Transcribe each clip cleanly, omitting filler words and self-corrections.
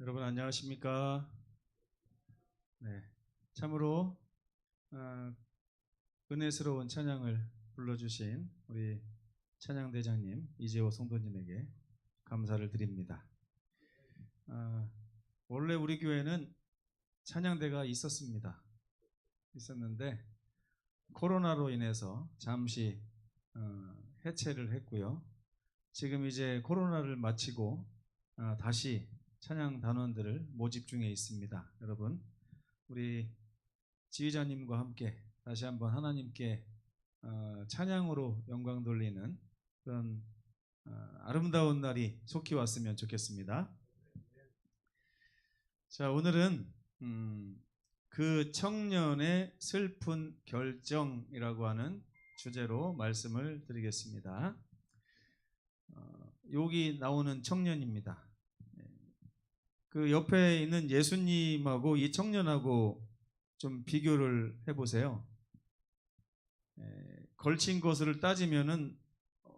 여러분 안녕하십니까? 네, 참으로 어, 은혜스러운 찬양을 불러주신 우리 찬양대장님 이재호 성도님에게 감사를 드립니다. 어, 원래 우리 교회는 찬양대가 있었는데 코로나로 인해서 잠시 해체를 했고요. 지금 이제 코로나를 마치고 다시 찬양 단원들을 모집 중에 있습니다. 여러분, 우리 지휘자님과 함께 다시 한번 하나님께 찬양으로 영광 돌리는 그런 아름다운 날이 속히 왔으면 좋겠습니다. 자, 오늘은 그 청년의 슬픈 결정이라고 하는 주제로 말씀을 드리겠습니다. 여기 나오는 청년입니다. 그 옆에 있는 예수님하고 이 청년하고 좀 비교를 해보세요. 걸친 것을 따지면은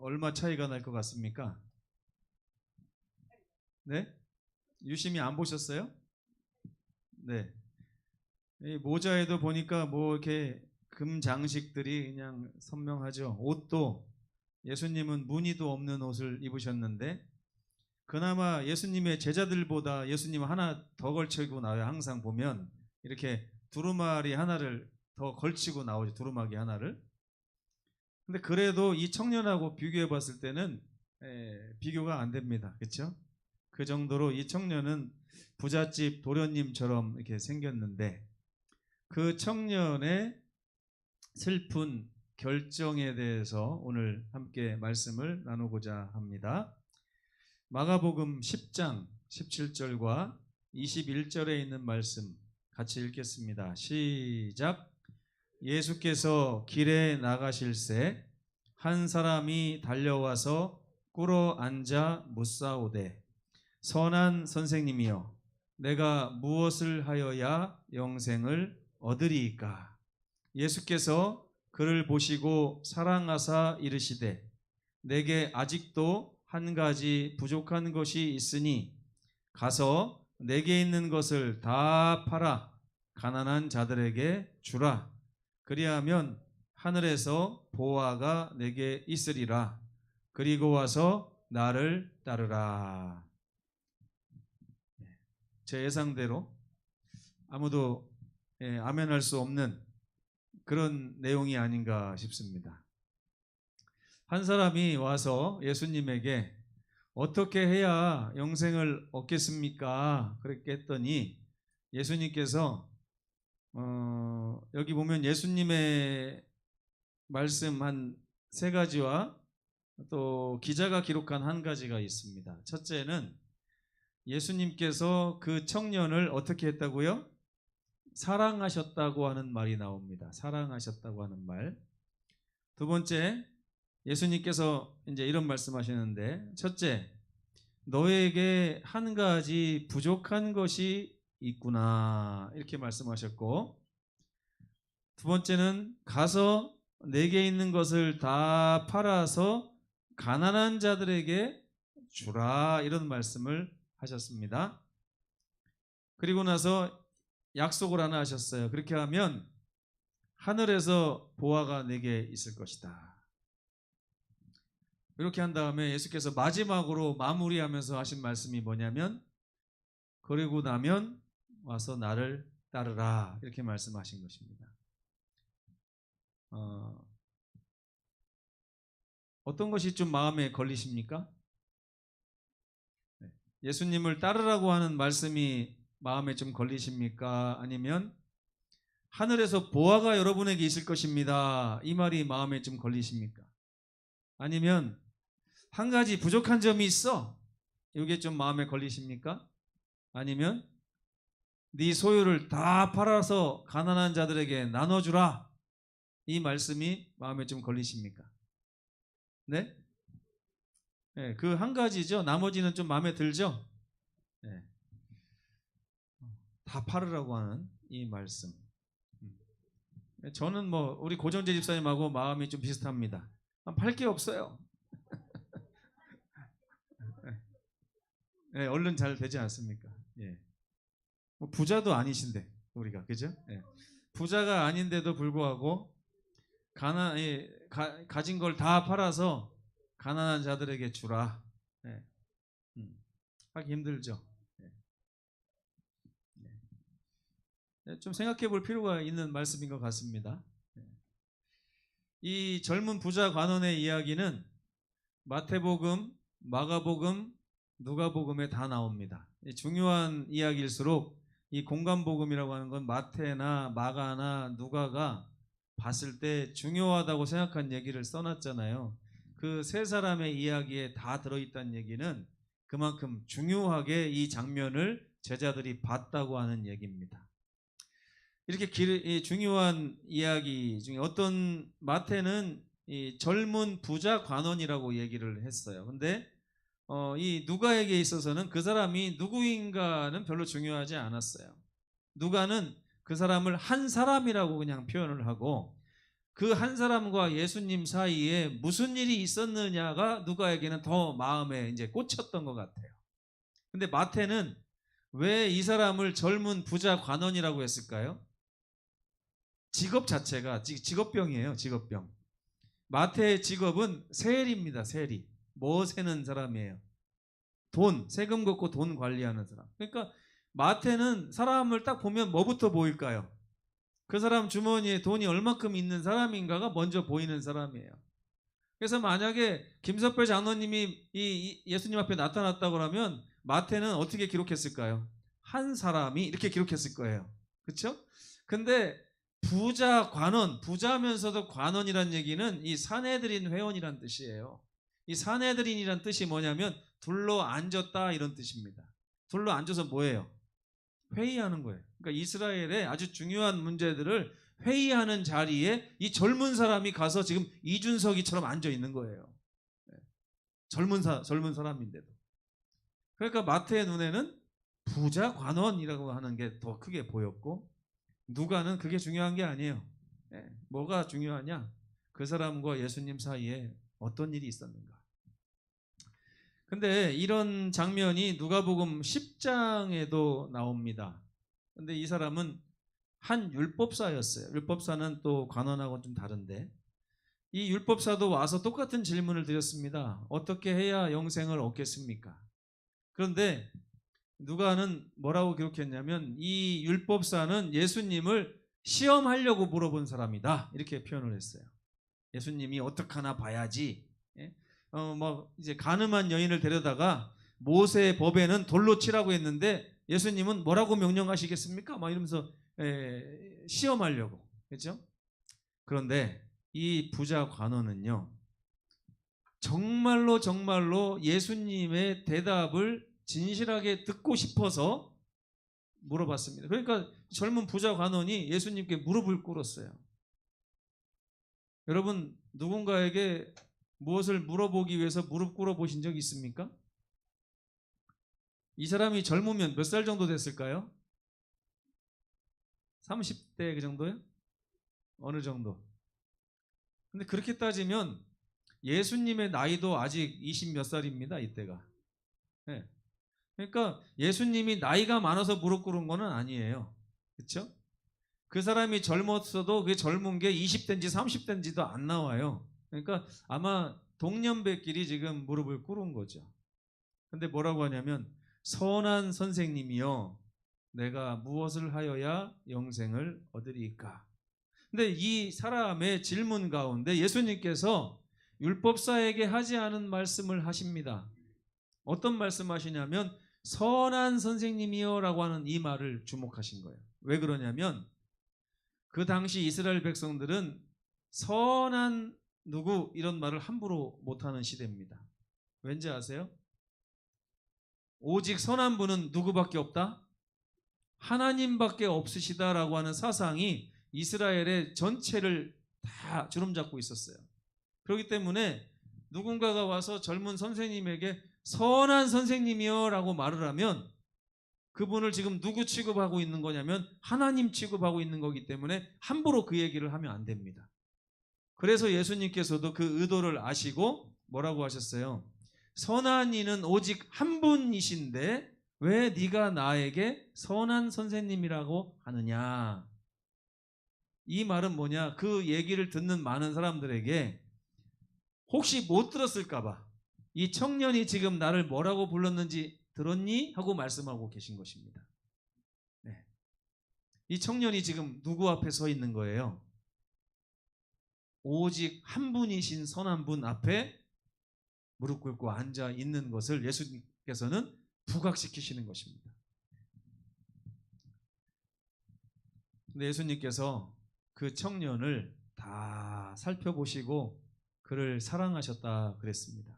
얼마 차이가 날 것 같습니까? 네? 유심히 안 보셨어요? 네. 이 모자에도 보니까 뭐 이렇게 금 장식들이 그냥 선명하죠. 옷도 예수님은 무늬도 없는 옷을 입으셨는데 그나마 예수님의 제자들보다 예수님은 하나 더 걸치고 나와요. 항상 보면 이렇게 두루마리 하나를 더 걸치고 나오죠. 두루마기 하나를. 근데 그래도 이 청년하고 비교해 봤을 때는 비교가 안 됩니다. 그렇죠? 그 정도로 이 청년은 부잣집 도련님처럼 이렇게 생겼는데 그 청년의 슬픈 결정에 대해서 오늘 함께 말씀을 나누고자 합니다. 마가복음 10장 17절과 21절에 있는 말씀 같이 읽겠습니다. 시작. 예수께서 길에 나가실새 한 사람이 달려와서 꿇어 앉아 묻사오되 선한 선생님이여 내가 무엇을 하여야 영생을 얻으리이까? 예수께서 그를 보시고 사랑하사 이르시되 내게 아직도 한 가지 부족한 것이 있으니 가서 내게 있는 것을 다 팔아 가난한 자들에게 주라. 그리하면 하늘에서 보화가 내게 있으리라. 그리고 와서 나를 따르라. 제 예상대로 아무도 아멘할 수 없는 그런 내용이 아닌가 싶습니다. 한 사람이 와서 예수님에게 어떻게 해야 영생을 얻겠습니까? 그렇게 했더니 예수님께서 여기 보면 예수님의 말씀 한 세 가지와 또 기자가 기록한 한 가지가 있습니다. 첫째는 예수님께서 그 청년을 어떻게 했다고요? 사랑하셨다고 하는 말이 나옵니다. 사랑하셨다고 하는 말. 두 번째, 예수님께서 이제 이런 말씀하시는데, 첫째, 너에게 한 가지 부족한 것이 있구나 이렇게 말씀하셨고, 두 번째는 가서 내게 있는 것을 다 팔아서 가난한 자들에게 주라 이런 말씀을 하셨습니다. 그리고 나서 약속을 하나 하셨어요. 그렇게 하면 하늘에서 보화가 내게 있을 것이다. 이렇게 한 다음에 예수께서 마지막으로 마무리하면서 하신 말씀이 뭐냐면 그리고 나면 와서 나를 따르라 이렇게 말씀하신 것입니다. 어떤 것이 좀 마음에 걸리십니까? 예수님을 따르라고 하는 말씀이 마음에 좀 걸리십니까? 아니면 하늘에서 보화가 여러분에게 있을 것입니다. 이 말이 마음에 좀 걸리십니까? 아니면 한 가지 부족한 점이 있어. 이게 좀 마음에 걸리십니까? 아니면 네 소유를 다 팔아서 가난한 자들에게 나눠주라. 이 말씀이 마음에 좀 걸리십니까? 네? 네, 그 한 가지죠. 나머지는 좀 마음에 들죠? 네. 다 팔으라고 하는 이 말씀. 저는 뭐 우리 고정재 집사님하고 마음이 좀 비슷합니다. 팔 게 없어요. 예, 얼른 잘 되지 않습니까? 예. 뭐 부자도 아니신데 우리가 그죠? 예. 부자가 아닌데도 불구하고 가진 걸 다 팔아서 가난한 자들에게 주라. 예. 하기 힘들죠. 예. 예. 좀 생각해 볼 필요가 있는 말씀인 것 같습니다. 예. 이 젊은 부자 관원의 이야기는 마태복음, 마가복음, 누가복음에 다 나옵니다. 중요한 이야기일수록 이 공간복음이라고 하는 건 마태나 마가나 누가가 봤을 때 중요하다고 생각한 얘기를 써놨잖아요. 그 세 사람의 이야기에 다 들어있다는 얘기는 그만큼 중요하게 이 장면을 제자들이 봤다고 하는 얘기입니다. 이렇게 중요한 이야기 중에 어떤 마태는 이 젊은 부자 관원이라고 얘기를 했어요. 근데 이 누가에게 있어서는 그 사람이 누구인가는 별로 중요하지 않았어요. 누가는 그 사람을 한 사람이라고 그냥 표현을 하고 그 한 사람과 예수님 사이에 무슨 일이 있었느냐가 누가에게는 더 마음에 이제 꽂혔던 것 같아요. 근데 마태는 왜 이 사람을 젊은 부자 관원이라고 했을까요? 직업 자체가 직업병이에요. 직업병. 마태의 직업은 세리입니다. 세리. 뭐 세는 사람이에요. 세금 걷고 돈 관리하는 사람. 그러니까 마태는 사람을 딱 보면 뭐부터 보일까요? 그 사람 주머니에 돈이 얼마큼 있는 사람인가가 먼저 보이는 사람이에요. 그래서 만약에 김석배 장로님이 이 예수님 앞에 나타났다고 하면 마태는 어떻게 기록했을까요? 한 사람이 이렇게 기록했을 거예요. 그렇죠? 근데 부자 관원, 부자면서도 관원이란 얘기는 이 사내들인 회원이란 뜻이에요. 이 사내들인이란 뜻이 뭐냐면 둘러 앉았다 이런 뜻입니다. 둘러 앉아서 뭐예요? 회의하는 거예요. 그러니까 이스라엘의 아주 중요한 문제들을 회의하는 자리에 이 젊은 사람이 가서 지금 이준석이처럼 앉아 있는 거예요. 젊은 사람인데도. 그러니까 마태의 눈에는 부자 관원이라고 하는 게 더 크게 보였고 누가는 그게 중요한 게 아니에요. 뭐가 중요하냐? 그 사람과 예수님 사이에 어떤 일이 있었는가. 근데 이런 장면이 누가복음 10장에도 나옵니다. 근데 이 사람은 한 율법사였어요. 율법사는 또 관원하고는 좀 다른데 이 율법사도 와서 똑같은 질문을 드렸습니다. 어떻게 해야 영생을 얻겠습니까? 그런데 누가는 뭐라고 기록했냐면 이 율법사는 예수님을 시험하려고 물어본 사람이다. 이렇게 표현을 했어요. 예수님이 어떻게 하나 봐야지. 이제 가늠한 여인을 데려다가 모세의 법에는 돌로 치라고 했는데 예수님은 뭐라고 명령하시겠습니까? 막 이러면서 시험하려고. 그렇죠? 그런데 이 부자 관원은요. 정말로 예수님의 대답을 진실하게 듣고 싶어서 물어봤습니다. 그러니까 젊은 부자 관원이 예수님께 무릎을 꿇었어요. 여러분 누군가에게 무엇을 물어보기 위해서 무릎 꿇어 보신 적 있습니까? 이 사람이 젊으면 몇 살 정도 됐을까요? 30대 그 정도요? 어느 정도? 근데 그렇게 따지면 예수님의 나이도 아직 20 몇 살입니다. 이때가. 네. 그러니까 예수님이 나이가 많아서 무릎 꿇은 거는 아니에요. 그렇죠? 그 사람이 젊었어도 그게 젊은 게 20대인지 30대인지도 안 나와요. 그러니까 아마 동년배끼리 지금 무릎을 꿇은 거죠. 근데 뭐라고 하냐면 선한 선생님이여 내가 무엇을 하여야 영생을 얻으리까? 근데 이 사람의 질문 가운데 예수님께서 율법사에게 하지 않은 말씀을 하십니다. 어떤 말씀 하시냐면 선한 선생님이여 라고 하는 이 말을 주목하신 거예요. 왜 그러냐면 그 당시 이스라엘 백성들은 선한 누구 이런 말을 함부로 못하는 시대입니다. 왠지 아세요? 오직 선한 분은 누구밖에 없다? 하나님밖에 없으시다라고 하는 사상이 이스라엘의 전체를 다 주름잡고 있었어요. 그렇기 때문에 누군가가 와서 젊은 선생님에게 선한 선생님이요 라고 말을 하면 그분을 지금 누구 취급하고 있는 거냐면 하나님 취급하고 있는 거기 때문에 함부로 그 얘기를 하면 안 됩니다. 그래서 예수님께서도 그 의도를 아시고 뭐라고 하셨어요? 선한 이는 오직 한 분이신데 왜 네가 나에게 선한 선생님이라고 하느냐. 이 말은 뭐냐? 그 얘기를 듣는 많은 사람들에게 혹시 못 들었을까 봐 이 청년이 지금 나를 뭐라고 불렀는지 들었니? 하고 말씀하고 계신 것입니다. 네. 이 청년이 지금 누구 앞에 서 있는 거예요? 오직 한 분이신 선한 분 앞에 무릎 꿇고 앉아 있는 것을 예수님께서는 부각시키시는 것입니다. 근데 예수님께서 그 청년을 다 살펴보시고 그를 사랑하셨다 그랬습니다.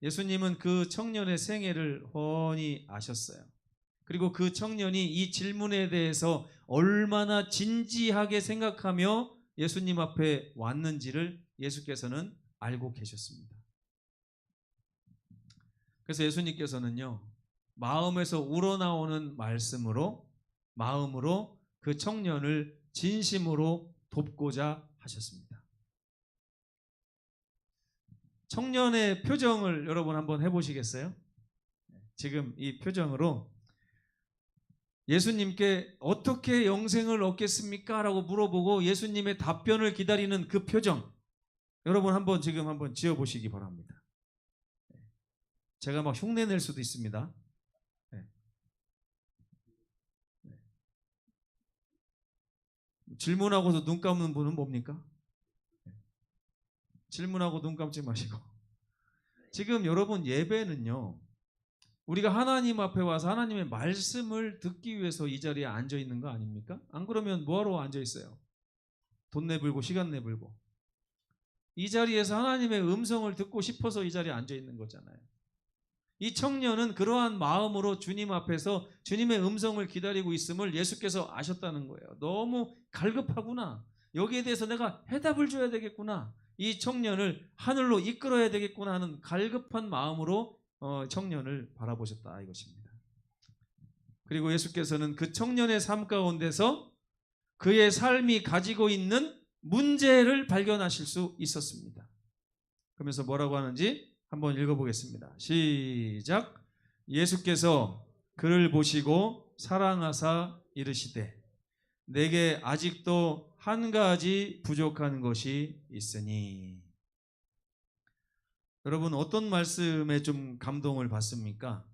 예수님은 그 청년의 생애를 훤히 아셨어요. 그리고 그 청년이 이 질문에 대해서 얼마나 진지하게 생각하며 예수님 앞에 왔는지를 예수께서는 알고 계셨습니다. 그래서 예수님께서는요, 마음에서 우러나오는 마음으로 그 청년을 진심으로 돕고자 하셨습니다. 청년의 표정을 여러분 한번 해보시겠어요? 지금 이 표정으로 예수님께 어떻게 영생을 얻겠습니까? 라고 물어보고 예수님의 답변을 기다리는 그 표정, 여러분 지금 한번 지어보시기 바랍니다. 제가 막 흉내 낼 수도 있습니다. 질문하고서 눈 감는 분은 뭡니까? 질문하고 눈 감지 마시고. 지금 여러분 예배는요, 우리가 하나님 앞에 와서 하나님의 말씀을 듣기 위해서 이 자리에 앉아 있는 거 아닙니까? 안 그러면 뭐하러 앉아 있어요? 돈 내불고 시간 내불고. 이 자리에서 하나님의 음성을 듣고 싶어서 이 자리에 앉아 있는 거잖아요. 이 청년은 그러한 마음으로 주님 앞에서 주님의 음성을 기다리고 있음을 예수께서 아셨다는 거예요. 너무 갈급하구나. 여기에 대해서 내가 해답을 줘야 되겠구나. 이 청년을 하늘로 이끌어야 되겠구나 하는 갈급한 마음으로 청년을 바라보셨다 이것입니다. 그리고 예수께서는 그 청년의 삶 가운데서 그의 삶이 가지고 있는 문제를 발견하실 수 있었습니다. 그러면서 뭐라고 하는지 한번 읽어보겠습니다. 시작. 예수께서 그를 보시고 사랑하사 이르시되 내게 아직도 한 가지 부족한 것이 있으니. 여러분 어떤 말씀에 좀 감동을 받습니까?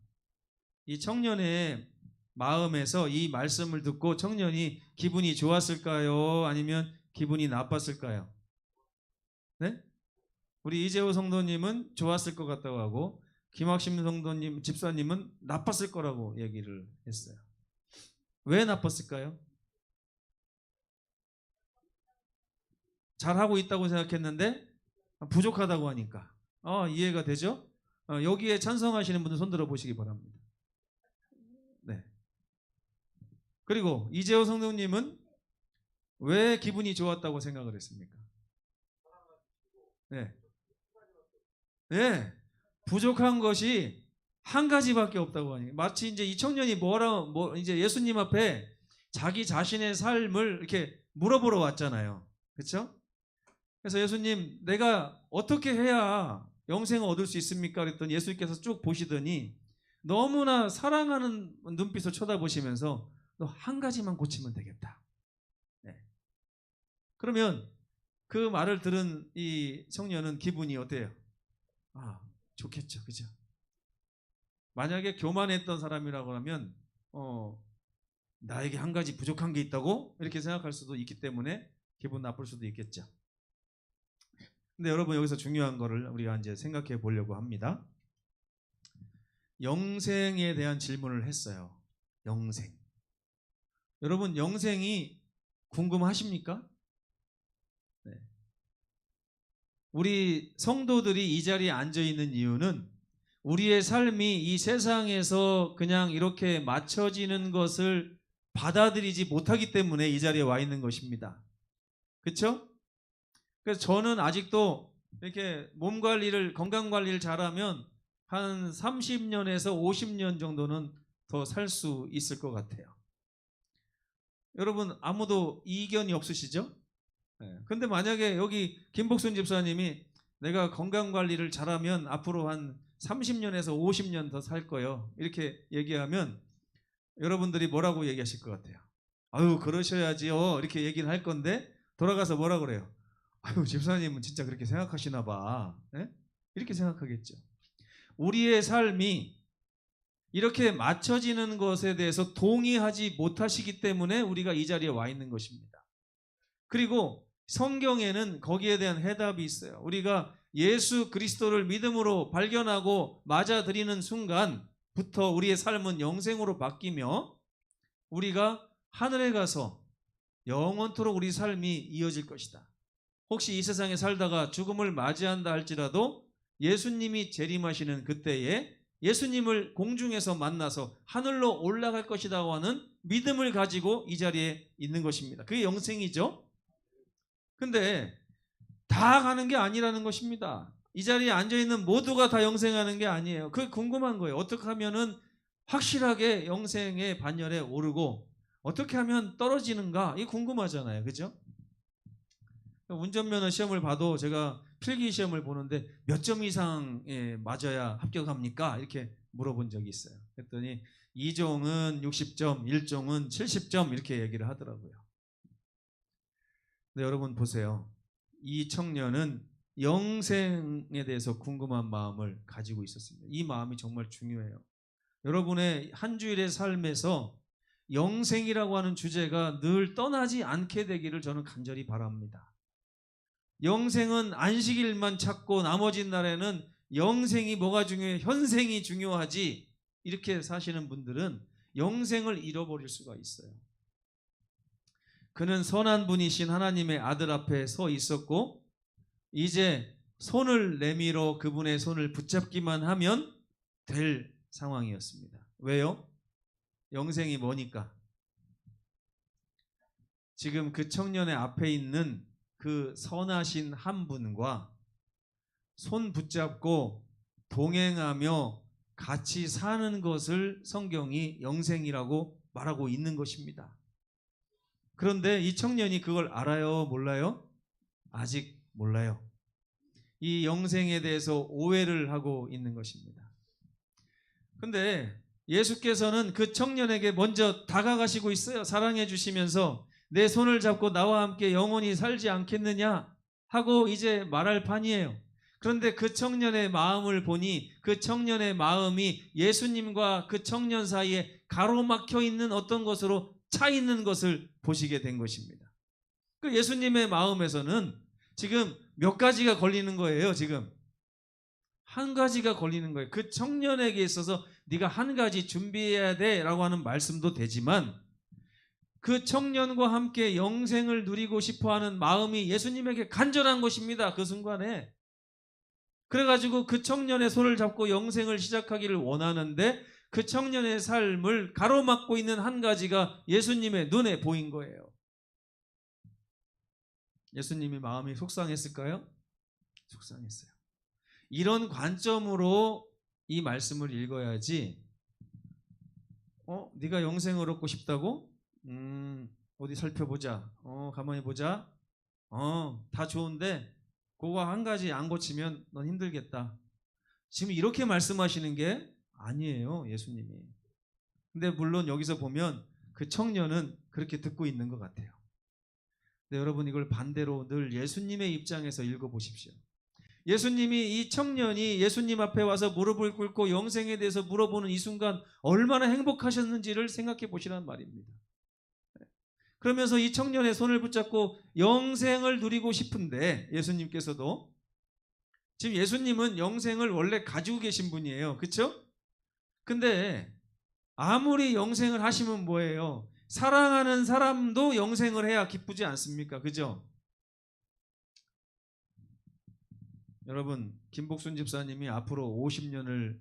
이 청년의 마음에서 이 말씀을 듣고 청년이 기분이 좋았을까요? 아니면 기분이 나빴을까요? 네? 우리 이재호 성도님은 좋았을 것 같다고 하고 김학심 성도님 집사님은 나빴을 거라고 얘기를 했어요. 왜 나빴을까요? 잘하고 있다고 생각했는데 부족하다고 하니까. 이해가 되죠? 여기에 찬성하시는 분들 손들어 보시기 바랍니다. 네. 그리고 이재호 성도님은 왜 기분이 좋았다고 생각을 했습니까? 네. 네. 부족한 것이 한 가지밖에 없다고 하니. 마치 이제 이 청년이 이제 예수님 앞에 자기 자신의 삶을 이렇게 물어보러 왔잖아요. 그렇죠? 그래서 예수님, 내가 어떻게 해야 영생을 얻을 수 있습니까? 그랬더니 예수님께서 쭉 보시더니 너무나 사랑하는 눈빛을 쳐다보시면서 너 한 가지만 고치면 되겠다. 네. 그러면 그 말을 들은 이 청년은 기분이 어때요? 좋겠죠. 그죠? 만약에 교만했던 사람이라고 하면 나에게 한 가지 부족한 게 있다고 이렇게 생각할 수도 있기 때문에 기분 나쁠 수도 있겠죠. 근데 여러분 여기서 중요한 거를 우리가 이제 생각해 보려고 합니다. 영생에 대한 질문을 했어요. 영생. 여러분 영생이 궁금하십니까? 네. 우리 성도들이 이 자리에 앉아 있는 이유는 우리의 삶이 이 세상에서 그냥 이렇게 맞춰지는 것을 받아들이지 못하기 때문에 이 자리에 와 있는 것입니다. 그렇죠? 그래서 저는 아직도 이렇게 건강 관리를 잘하면 한 30년에서 50년 정도는 더 살 수 있을 것 같아요. 여러분 아무도 이견이 없으시죠? 네. 근데 만약에 여기 김복순 집사님이 내가 건강 관리를 잘하면 앞으로 한 30년에서 50년 더 살 거예요. 이렇게 얘기하면 여러분들이 뭐라고 얘기하실 것 같아요? 아유, 그러셔야지요. 이렇게 얘기를 할 건데 돌아가서 뭐라 그래요? 아유, 집사님은 진짜 그렇게 생각하시나 봐. 예? 이렇게 생각하겠죠. 우리의 삶이 이렇게 맞춰지는 것에 대해서 동의하지 못하시기 때문에 우리가 이 자리에 와 있는 것입니다. 그리고 성경에는 거기에 대한 해답이 있어요. 우리가 예수 그리스도를 믿음으로 발견하고 맞아들이는 순간부터 우리의 삶은 영생으로 바뀌며 우리가 하늘에 가서 영원토록 우리 삶이 이어질 것이다. 혹시 이 세상에 살다가 죽음을 맞이한다 할지라도 예수님이 재림하시는 그때에 예수님을 공중에서 만나서 하늘로 올라갈 것이라고 하는 믿음을 가지고 이 자리에 있는 것입니다. 그게 영생이죠. 근데 다 가는 게 아니라는 것입니다. 이 자리에 앉아있는 모두가 다 영생하는 게 아니에요. 그게 궁금한 거예요. 어떻게 하면은 확실하게 영생의 반열에 오르고 어떻게 하면 떨어지는가? 이게 궁금하잖아요. 그죠? 운전면허 시험을 봐도 제가 필기 시험을 보는데 몇 점 이상에 맞아야 합격합니까? 이렇게 물어본 적이 있어요. 그랬더니 2종은 60점, 1종은 70점 이렇게 얘기를 하더라고요. 근데 여러분 보세요. 이 청년은 영생에 대해서 궁금한 마음을 가지고 있었습니다. 이 마음이 정말 중요해요. 여러분의 한 주일의 삶에서 영생이라고 하는 주제가 늘 떠나지 않게 되기를 저는 간절히 바랍니다. 영생은 안식일만 찾고 나머지 날에는 영생이 뭐가 중요해? 현생이 중요하지. 이렇게 사시는 분들은 영생을 잃어버릴 수가 있어요. 그는 선한 분이신 하나님의 아들 앞에 서 있었고 이제 손을 내밀어 그분의 손을 붙잡기만 하면 될 상황이었습니다. 왜요? 영생이 뭐니까? 지금 그 청년의 앞에 있는 그 선하신 한 분과 손 붙잡고 동행하며 같이 사는 것을 성경이 영생이라고 말하고 있는 것입니다. 그런데 이 청년이 그걸 알아요? 몰라요? 아직 몰라요. 이 영생에 대해서 오해를 하고 있는 것입니다. 근데 예수께서는 그 청년에게 먼저 다가가시고 있어요. 사랑해 주시면서 내 손을 잡고 나와 함께 영원히 살지 않겠느냐 하고 이제 말할 판이에요. 그런데 그 청년의 마음을 보니 그 청년의 마음이 예수님과 그 청년 사이에 가로막혀 있는 어떤 것으로 차 있는 것을 보시게 된 것입니다. 그 예수님의 마음에서는 지금 몇 가지가 걸리는 거예요. 지금 한 가지가 걸리는 거예요. 그 청년에게 있어서 네가 한 가지 준비해야 돼라고 하는 말씀도 되지만 그 청년과 함께 영생을 누리고 싶어하는 마음이 예수님에게 간절한 것입니다. 그 순간에. 그래가지고 그 청년의 손을 잡고 영생을 시작하기를 원하는데 그 청년의 삶을 가로막고 있는 한 가지가 예수님의 눈에 보인 거예요. 예수님이 마음이 속상했을까요? 속상했어요. 이런 관점으로 이 말씀을 읽어야지 네가 영생을 얻고 싶다고? 어디 살펴보자. 가만히 보자. 다 좋은데 그거 한 가지 안 고치면 넌 힘들겠다. 지금 이렇게 말씀하시는 게 아니에요. 예수님이. 근데 물론 여기서 보면 그 청년은 그렇게 듣고 있는 것 같아요. 근데 여러분 이걸 반대로 늘 예수님의 입장에서 읽어보십시오. 예수님이 이 청년이 예수님 앞에 와서 무릎을 꿇고 영생에 대해서 물어보는 이 순간 얼마나 행복하셨는지를 생각해 보시란 말입니다. 그러면서 이 청년의 손을 붙잡고 영생을 누리고 싶은데 예수님께서도 지금 예수님은 영생을 원래 가지고 계신 분이에요. 그렇죠? 근데 아무리 영생을 하시면 뭐예요? 사랑하는 사람도 영생을 해야 기쁘지 않습니까? 그죠? 여러분 김복순 집사님이 앞으로 50년을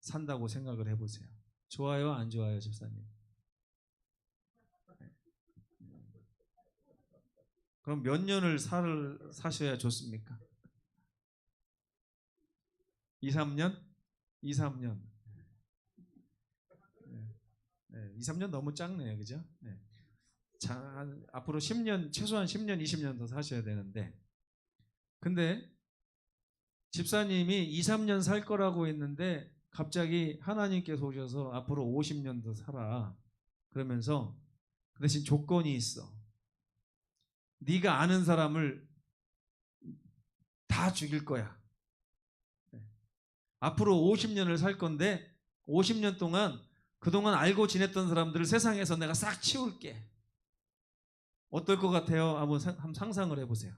산다고 생각을 해보세요. 좋아요? 안 좋아요? 집사님? 그럼 몇 년을 사셔야 좋습니까? 2, 3년? 2, 3년. 네, 2, 3년 너무 작네요. 그죠? 네. 자, 앞으로 10년, 최소한 10년, 20년 더 사셔야 되는데 근데 집사님이 2, 3년 살 거라고 했는데 갑자기 하나님께서 오셔서 앞으로 50년 더 살아. 그러면서 그 대신 조건이 있어. 네가 아는 사람을 다 죽일 거야. 앞으로 50년을 살 건데 50년 동안 그동안 알고 지냈던 사람들을 세상에서 내가 싹 치울게. 어떨 것 같아요? 한번 상상을 해보세요.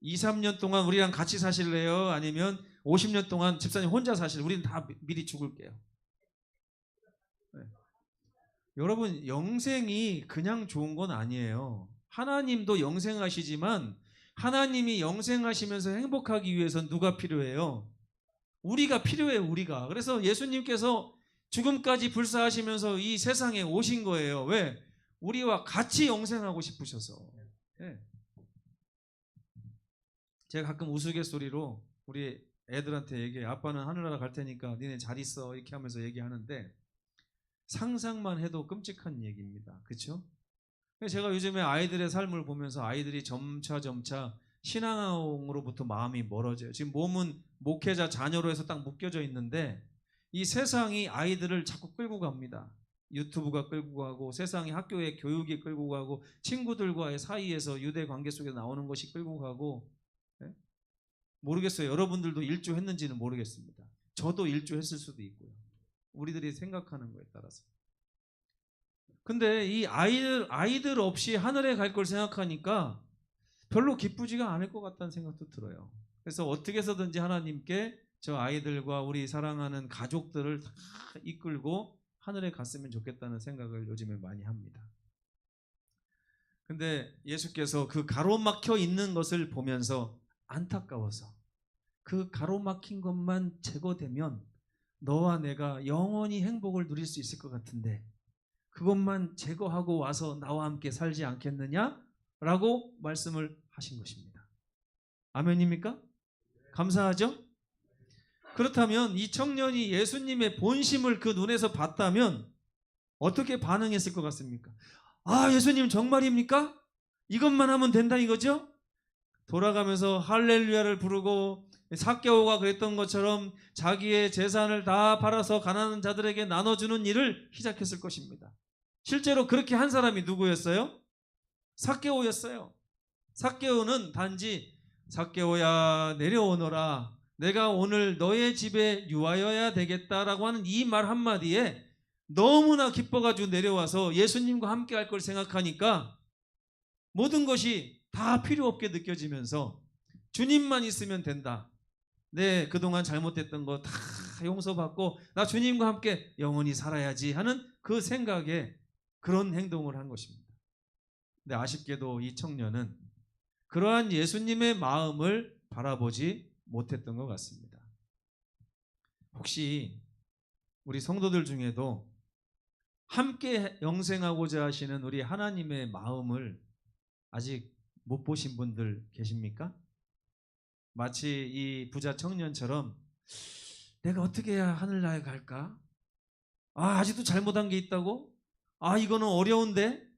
2, 3년 동안 우리랑 같이 사실래요? 아니면 50년 동안 집사님 혼자 사실래요? 우리는 다 미리 죽을게요. 네. 여러분, 영생이 그냥 좋은 건 아니에요. 하나님도 영생하시지만 하나님이 영생하시면서 행복하기 위해선 누가 필요해요? 우리가 필요해요. 우리가. 그래서 예수님께서 죽음까지 불사하시면서 이 세상에 오신 거예요. 왜? 우리와 같이 영생하고 싶으셔서. 네. 제가 가끔 우스갯소리로 우리 애들한테 얘기해요. 아빠는 하늘나라 갈 테니까 니네 잘 있어 이렇게 하면서 얘기하는데 상상만 해도 끔찍한 얘기입니다. 그렇죠? 제가 요즘에 아이들의 삶을 보면서 아이들이 점차 신앙으로부터 마음이 멀어져요. 지금 몸은 목회자 자녀로 해서 딱 묶여져 있는데 이 세상이 아이들을 자꾸 끌고 갑니다. 유튜브가 끌고 가고 세상이 학교의 교육이 끌고 가고 친구들과의 사이에서 유대 관계 속에 나오는 것이 끌고 가고. 네? 모르겠어요. 여러분들도 일조했는지는 모르겠습니다. 저도 일조했을 수도 있고요. 우리들이 생각하는 거에 따라서. 근데 이 아이들 없이 하늘에 갈 걸 생각하니까 별로 기쁘지가 않을 것 같다는 생각도 들어요. 그래서 어떻게 해서든지 하나님께 저 아이들과 우리 사랑하는 가족들을 다 이끌고 하늘에 갔으면 좋겠다는 생각을 요즘에 많이 합니다. 근데 예수께서 그 가로막혀 있는 것을 보면서 안타까워서 그 가로막힌 것만 제거되면 너와 내가 영원히 행복을 누릴 수 있을 것 같은데 그것만 제거하고 와서 나와 함께 살지 않겠느냐라고 말씀을 하신 것입니다. 아멘입니까? 감사하죠? 그렇다면 이 청년이 예수님의 본심을 그 눈에서 봤다면 어떻게 반응했을 것 같습니까? 아, 예수님 정말입니까? 이것만 하면 된다 이거죠? 돌아가면서 할렐루야를 부르고 삭개오가 그랬던 것처럼 자기의 재산을 다 팔아서 가난한 자들에게 나눠주는 일을 시작했을 것입니다. 실제로 그렇게 한 사람이 누구였어요? 삭개오였어요. 삭개오는 단지 삭개오야 내려오너라, 내가 오늘 너의 집에 유하여야 되겠다라고 하는 이 말 한마디에 너무나 기뻐가지고 내려와서 예수님과 함께 할 걸 생각하니까 모든 것이 다 필요 없게 느껴지면서 주님만 있으면 된다. 네, 그동안 잘못했던 거 다 용서받고 나 주님과 함께 영원히 살아야지 하는 그 생각에 그런 행동을 한 것입니다. 근데 아쉽게도 이 청년은 그러한 예수님의 마음을 바라보지 못했던 것 같습니다. 혹시 우리 성도들 중에도 함께 영생하고자 하시는 우리 하나님의 마음을 아직 못 보신 분들 계십니까? 마치 이 부자 청년처럼 내가 어떻게 해야 하늘나라에 갈까? 아, 아직도 잘못한 게 있다고? 아, 이거는 어려운데?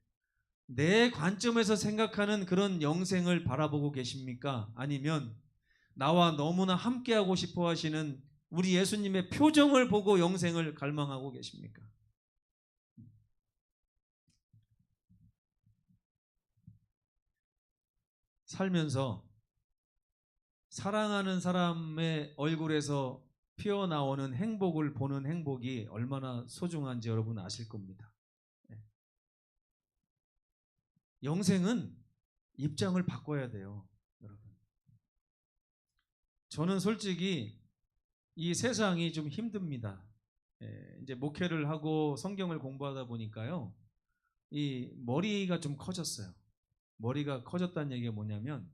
내 관점에서 생각하는 그런 영생을 바라보고 계십니까? 아니면 나와 너무나 함께하고 싶어 하시는 우리 예수님의 표정을 보고 영생을 갈망하고 계십니까? 살면서 사랑하는 사람의 얼굴에서 피어나오는 행복을 보는 행복이 얼마나 소중한지 여러분 아실 겁니다. 영생은 입장을 바꿔야 돼요, 여러분. 저는 솔직히 이 세상이 좀 힘듭니다. 이제 목회를 하고 성경을 공부하다 보니까요, 이 머리가 좀 커졌어요. 머리가 커졌다는 얘기가 뭐냐면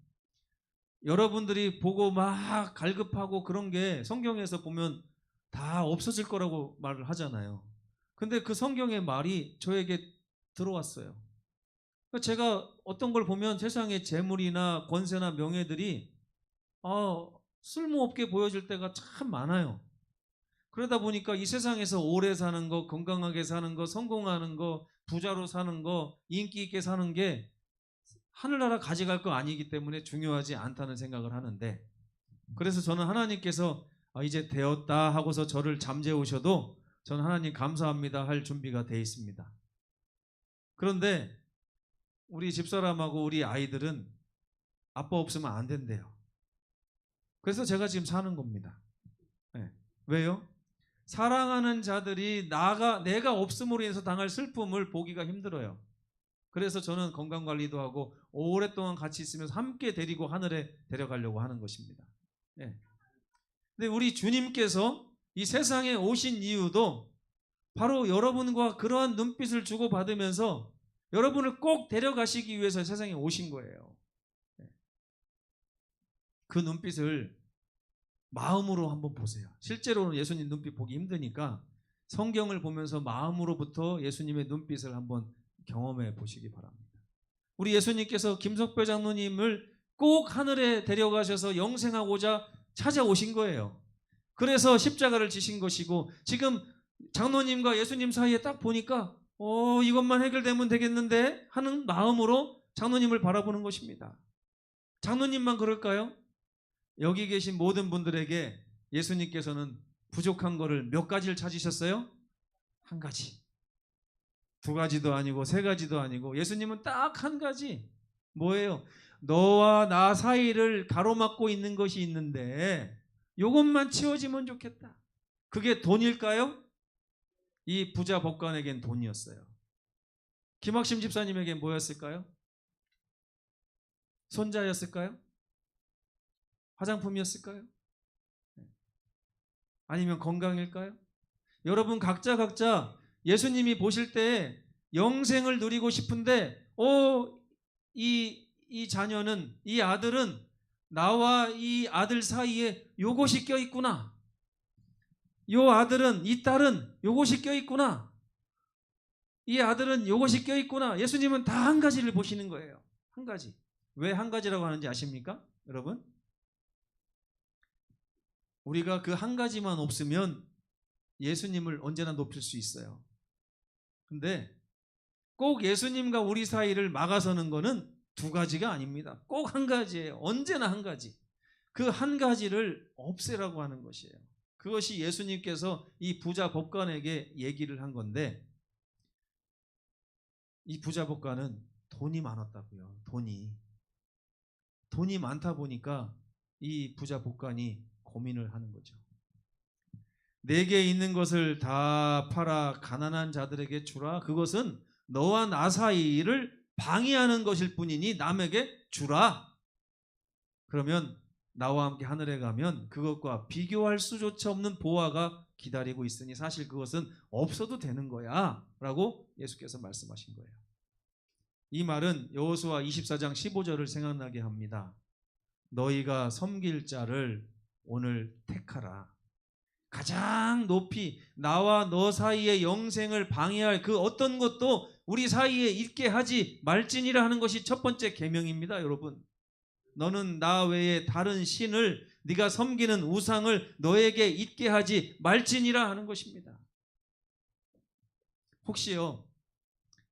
여러분들이 보고 막 갈급하고 그런 게 성경에서 보면 다 없어질 거라고 말을 하잖아요. 근데 그 성경의 말이 저에게 들어왔어요. 제가 어떤 걸 보면 세상의 재물이나 권세나 명예들이 쓸모없게 보여질 때가 참 많아요. 그러다 보니까 이 세상에서 오래 사는 거, 건강하게 사는 거, 성공하는 거, 부자로 사는 거, 인기 있게 사는 게 하늘나라 가져갈 거 아니기 때문에 중요하지 않다는 생각을 하는데 그래서 저는 하나님께서 이제 되었다 하고서 저를 잠재우셔도 저는 하나님 감사합니다 할 준비가 돼 있습니다. 그런데 우리 집사람하고 우리 아이들은 아빠 없으면 안 된대요. 그래서 제가 지금 사는 겁니다. 네. 왜요? 사랑하는 자들이 내가 없음으로 인해서 당할 슬픔을 보기가 힘들어요. 그래서 저는 건강관리도 하고 오랫동안 같이 있으면서 함께 데리고 하늘에 데려가려고 하는 것입니다. 네. 근데 우리 주님께서 이 세상에 오신 이유도 바로 여러분과 그러한 눈빛을 주고받으면서 여러분을 꼭 데려가시기 위해서 세상에 오신 거예요. 그 눈빛을 마음으로 한번 보세요. 실제로는 예수님 눈빛 보기 힘드니까 성경을 보면서 마음으로부터 예수님의 눈빛을 한번 경험해 보시기 바랍니다. 우리 예수님께서 김석배 장로님을 꼭 하늘에 데려가셔서 영생하고자 찾아오신 거예요. 그래서 십자가를 지신 것이고, 지금 장로님과 예수님 사이에 딱 보니까 이것만 해결되면 되겠는데 하는 마음으로 장로님을 바라보는 것입니다. 장로님만 그럴까요? 여기 계신 모든 분들에게 예수님께서는 부족한 거를 몇 가지를 찾으셨어요? 한 가지. 두 가지도 아니고 세 가지도 아니고 예수님은 딱 한 가지. 뭐예요? 너와 나 사이를 가로막고 있는 것이 있는데 이것만 치워지면 좋겠다. 그게 돈일까요? 이 부자 법관에겐 돈이었어요. 김학심 집사님에겐 뭐였을까요? 손자였을까요? 화장품이었을까요? 아니면 건강일까요? 여러분 각자 예수님이 보실 때 영생을 누리고 싶은데 이 자녀는, 이 아들은 나와 이 아들 사이에 요것이 껴있구나. 요 아들은, 이 딸은 요것이 껴있구나. 이 아들은 요것이 껴있구나. 예수님은 다 한 가지를 보시는 거예요. 한 가지. 왜 한 가지라고 하는지 아십니까? 여러분? 우리가 그 한 가지만 없으면 예수님을 언제나 높일 수 있어요. 근데 꼭 예수님과 우리 사이를 막아서는 거는 두 가지가 아닙니다. 꼭 한 가지예요. 언제나 한 가지. 그 한 가지를 없애라고 하는 것이에요. 그것이 예수님께서 이 부자 법관에게 얘기를 한 건데, 이 부자 법관은 돈이 많았다고요. 돈이 많다 보니까 이 부자 법관이 고민을 하는 거죠. 내게 있는 것을 다 팔아 가난한 자들에게 주라. 그것은 너와 나 사이를 방해하는 것일 뿐이니 남에게 주라. 그러면 나와 함께 하늘에 가면 그것과 비교할 수조차 없는 보화가 기다리고 있으니 사실 그것은 없어도 되는 거야 라고 예수께서 말씀하신 거예요. 이 말은 여호수아 24장 15절을 생각나게 합니다. 너희가 섬길 자를 오늘 택하라. 가장 높이 나와 너 사이의 영생을 방해할 그 어떤 것도 우리 사이에 있게 하지 말지니라 하는 것이 첫 번째 계명입니다. 여러분, 너는 나 외에 다른 신을, 네가 섬기는 우상을 너에게 있게 하지 말지니라 하는 것입니다. 혹시요,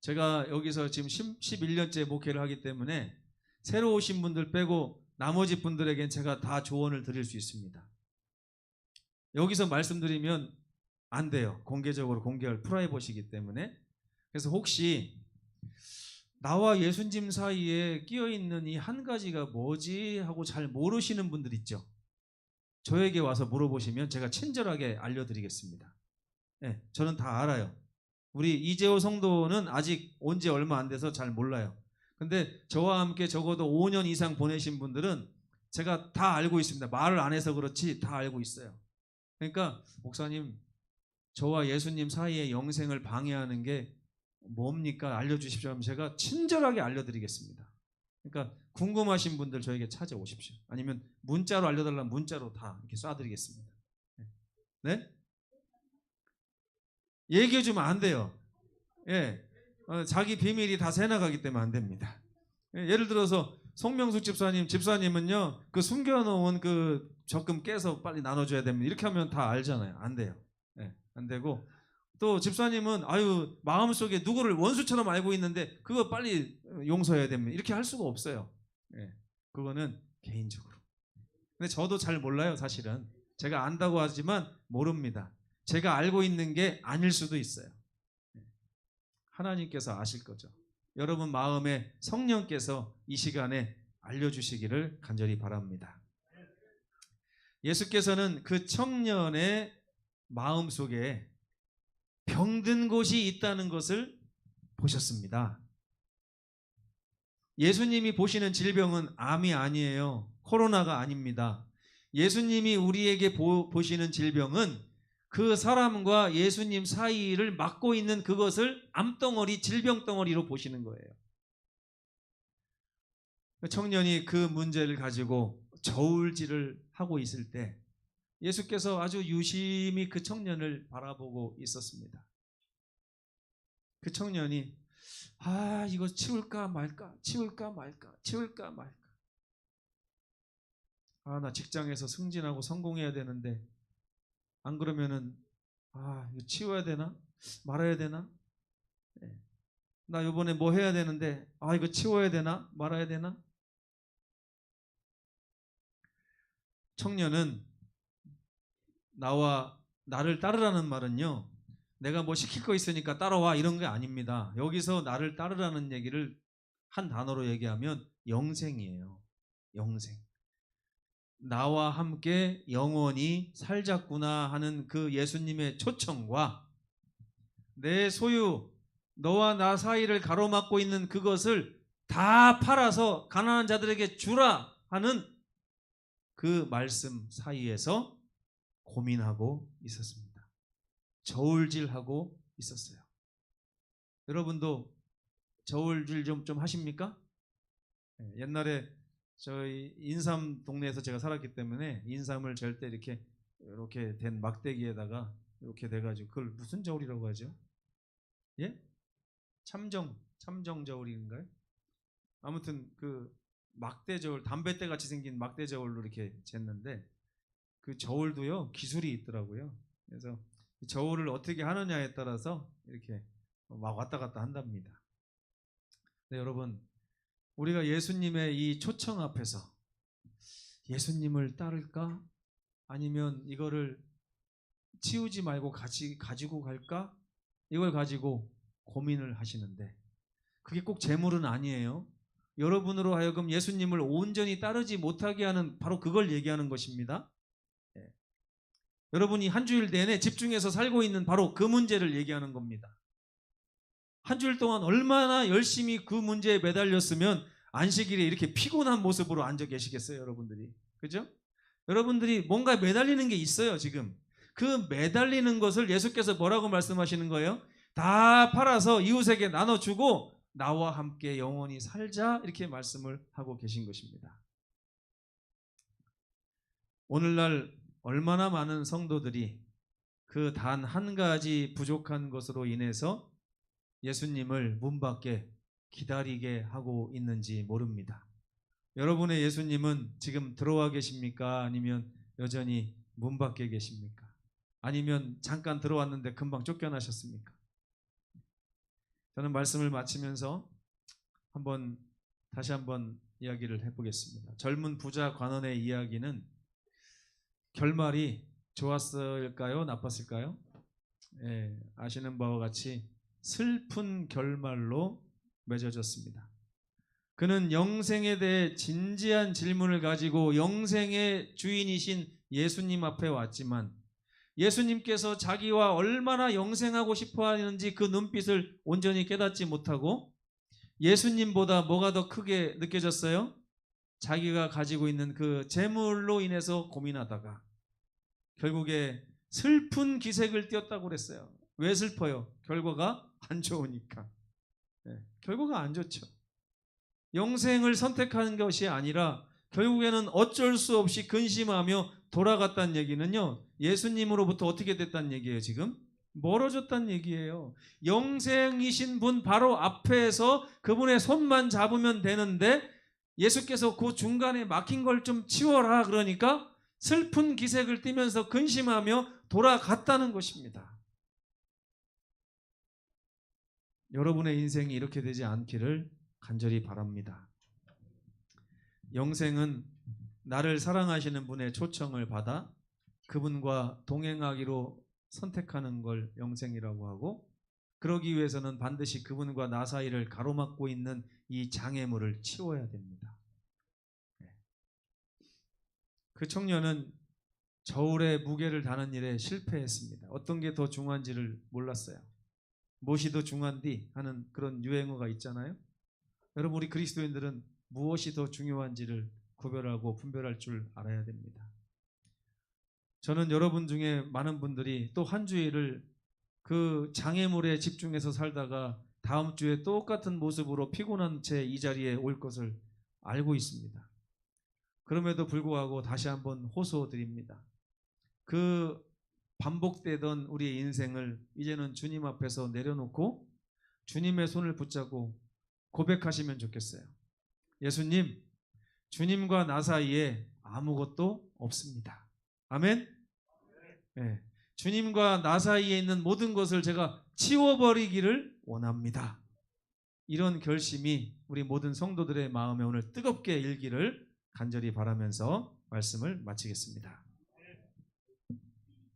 제가 여기서 지금 11년째 목회를 하기 때문에 새로 오신 분들 빼고 나머지 분들에겐 제가 다 조언을 드릴 수 있습니다. 여기서 말씀드리면 안 돼요. 공개적으로 공개할 프라이버시이기 때문에. 그래서 혹시 나와 예수님 사이에 끼어있는 이 한 가지가 뭐지 하고 잘 모르시는 분들 있죠. 저에게 와서 물어보시면 제가 친절하게 알려드리겠습니다. 네, 저는 다 알아요. 우리 이재호 성도는 아직 온 지 얼마 안 돼서 잘 몰라요. 근데 저와 함께 적어도 5년 이상 보내신 분들은 제가 다 알고 있습니다. 말을 안 해서 그렇지 다 알고 있어요. 그러니까 목사님, 저와 예수님 사이의 영생을 방해하는 게 뭡니까? 알려주십시오 하면 제가 친절하게 알려드리겠습니다. 그러니까 궁금하신 분들 저에게 찾아오십시오. 아니면 문자로 알려달라면 문자로 다 이렇게 쏴드리겠습니다. 네? 얘기해주면 안 돼요. 예, 자기 비밀이 다 새나가기 때문에 안 됩니다. 예를 들어서 송명숙 집사님은요, 그 숨겨놓은 그 적금 깨서 빨리 나눠줘야 됩니다. 이렇게 하면 다 알잖아요. 안 돼요. 예, 안 되고, 또 집사님은 마음속에 누구를 원수처럼 알고 있는데 그거 빨리 용서해야 됩니다. 이렇게 할 수가 없어요. 예, 그거는 개인적으로. 근데 저도 잘 몰라요, 사실은. 제가 안다고 하지만 모릅니다. 제가 알고 있는 게 아닐 수도 있어요. 하나님께서 아실 거죠. 여러분 마음에 성령께서 이 시간에 알려주시기를 간절히 바랍니다. 예수께서는 그 청년의 마음 속에 병든 곳이 있다는 것을 보셨습니다. 예수님이 보시는 질병은 암이 아니에요. 코로나가 아닙니다. 예수님이 우리에게 보시는 질병은 그 사람과 예수님 사이를 막고 있는 그것을 암덩어리, 질병덩어리로 보시는 거예요. 청년이 그 문제를 가지고 저울질을 하고 있을 때 예수께서 아주 유심히 그 청년을 바라보고 있었습니다. 그 청년이 이거 치울까 말까, 치울까 말까, 치울까 말까. 나 직장에서 승진하고 성공해야 되는데 안 그러면은 이거 치워야 되나? 말아야 되나? 나 이번에 뭐 해야 되는데 이거 치워야 되나? 말아야 되나? 청년은 나를 따르라는 말은요, 내가 뭐 시킬 거 있으니까 따라와 이런 게 아닙니다. 여기서 나를 따르라는 얘기를 한 단어로 얘기하면 영생이에요. 영생. 나와 함께 영원히 살자꾸나 하는 그 예수님의 초청과 내 소유, 너와 나 사이를 가로막고 있는 그것을 다 팔아서 가난한 자들에게 주라 하는 그 말씀 사이에서 고민하고 있었습니다. 저울질하고 있었어요. 여러분도 저울질 좀 하십니까? 옛날에 저희 인삼 동네에서 제가 살았기 때문에 인삼을 잴 때 이렇게 된 막대기에다가 이렇게 돼가지고 그걸 무슨 저울이라고 하죠? 예? 참정 저울인가요? 아무튼 그 막대 저울, 담뱃대 같이 생긴 막대 저울로 이렇게 쟀는데 그 저울도요 기술이 있더라고요. 그래서 저울을 어떻게 하느냐에 따라서 이렇게 막 왔다 갔다 한답니다. 네, 여러분, 우리가 예수님의 이 초청 앞에서 예수님을 따를까? 아니면 이거를 치우지 말고 가지고 갈까? 이걸 가지고 고민을 하시는데 그게 꼭 재물은 아니에요. 여러분으로 하여금 예수님을 온전히 따르지 못하게 하는 바로 그걸 얘기하는 것입니다. 여러분이 한 주일 내내 집중해서 살고 있는 바로 그 문제를 얘기하는 겁니다. 한 주일 동안 얼마나 열심히 그 문제에 매달렸으면 안식일에 이렇게 피곤한 모습으로 앉아 계시겠어요, 여러분들이. 그죠? 여러분들이 뭔가 매달리는 게 있어요, 지금. 그 매달리는 것을 예수께서 뭐라고 말씀하시는 거예요? 다 팔아서 이웃에게 나눠주고 나와 함께 영원히 살자, 이렇게 말씀을 하고 계신 것입니다. 오늘날 얼마나 많은 성도들이 그 단 한 가지 부족한 것으로 인해서 예수님을 문 밖에 기다리게 하고 있는지 모릅니다. 여러분의 예수님은 지금 들어와 계십니까? 아니면 여전히 문 밖에 계십니까? 아니면 잠깐 들어왔는데 금방 쫓겨나셨습니까? 저는 말씀을 마치면서 다시 한번 이야기를 해보겠습니다. 젊은 부자 관원의 이야기는 결말이 좋았을까요? 나빴을까요? 아시는 바와 같이 슬픈 결말로 맺어졌습니다. 그는 영생에 대해 진지한 질문을 가지고 영생의 주인이신 예수님 앞에 왔지만 예수님께서 자기와 얼마나 영생하고 싶어 하는지 그 눈빛을 온전히 깨닫지 못하고 예수님보다 뭐가 더 크게 느껴졌어요? 자기가 가지고 있는 그 재물로 인해서 고민하다가 결국에 슬픈 기색을 띄었다고 그랬어요. 왜 슬퍼요? 결과가 안 좋으니까. 결과가 안 좋죠. 영생을 선택하는 것이 아니라 결국에는 어쩔 수 없이 근심하며 돌아갔다는 얘기는요, 예수님으로부터 어떻게 됐다는 얘기예요? 지금 멀어졌다는 얘기예요. 영생이신 분 바로 앞에서 그분의 손만 잡으면 되는데 예수께서 그 중간에 막힌 걸 좀 치워라 그러니까 슬픈 기색을 띠면서 근심하며 돌아갔다는 것입니다. 여러분의 인생이 이렇게 되지 않기를 간절히 바랍니다. 영생은 나를 사랑하시는 분의 초청을 받아 그분과 동행하기로 선택하는 걸 영생이라고 하고, 그러기 위해서는 반드시 그분과 나 사이를 가로막고 있는 이 장애물을 치워야 됩니다. 그 청년은 저울의 무게를 다는 일에 실패했습니다. 어떤 게 더 중요한지를 몰랐어요. 무엇이 더 중요한디 하는 그런 유행어가 있잖아요. 여러분, 우리 그리스도인들은 무엇이 더 중요한지를 구별하고 분별할 줄 알아야 됩니다. 저는 여러분 중에 많은 분들이 또 한 주일을 그 장애물에 집중해서 살다가 다음 주에 똑같은 모습으로 피곤한 채 이 자리에 올 것을 알고 있습니다. 그럼에도 불구하고 다시 한번 호소드립니다. 그 반복되던 우리의 인생을 이제는 주님 앞에서 내려놓고 주님의 손을 붙잡고 고백하시면 좋겠어요. 예수님, 주님과 나 사이에 아무것도 없습니다. 아멘? 네. 주님과 나 사이에 있는 모든 것을 제가 치워버리기를 원합니다. 이런 결심이 우리 모든 성도들의 마음에 오늘 뜨겁게 일기를 간절히 바라면서 말씀을 마치겠습니다.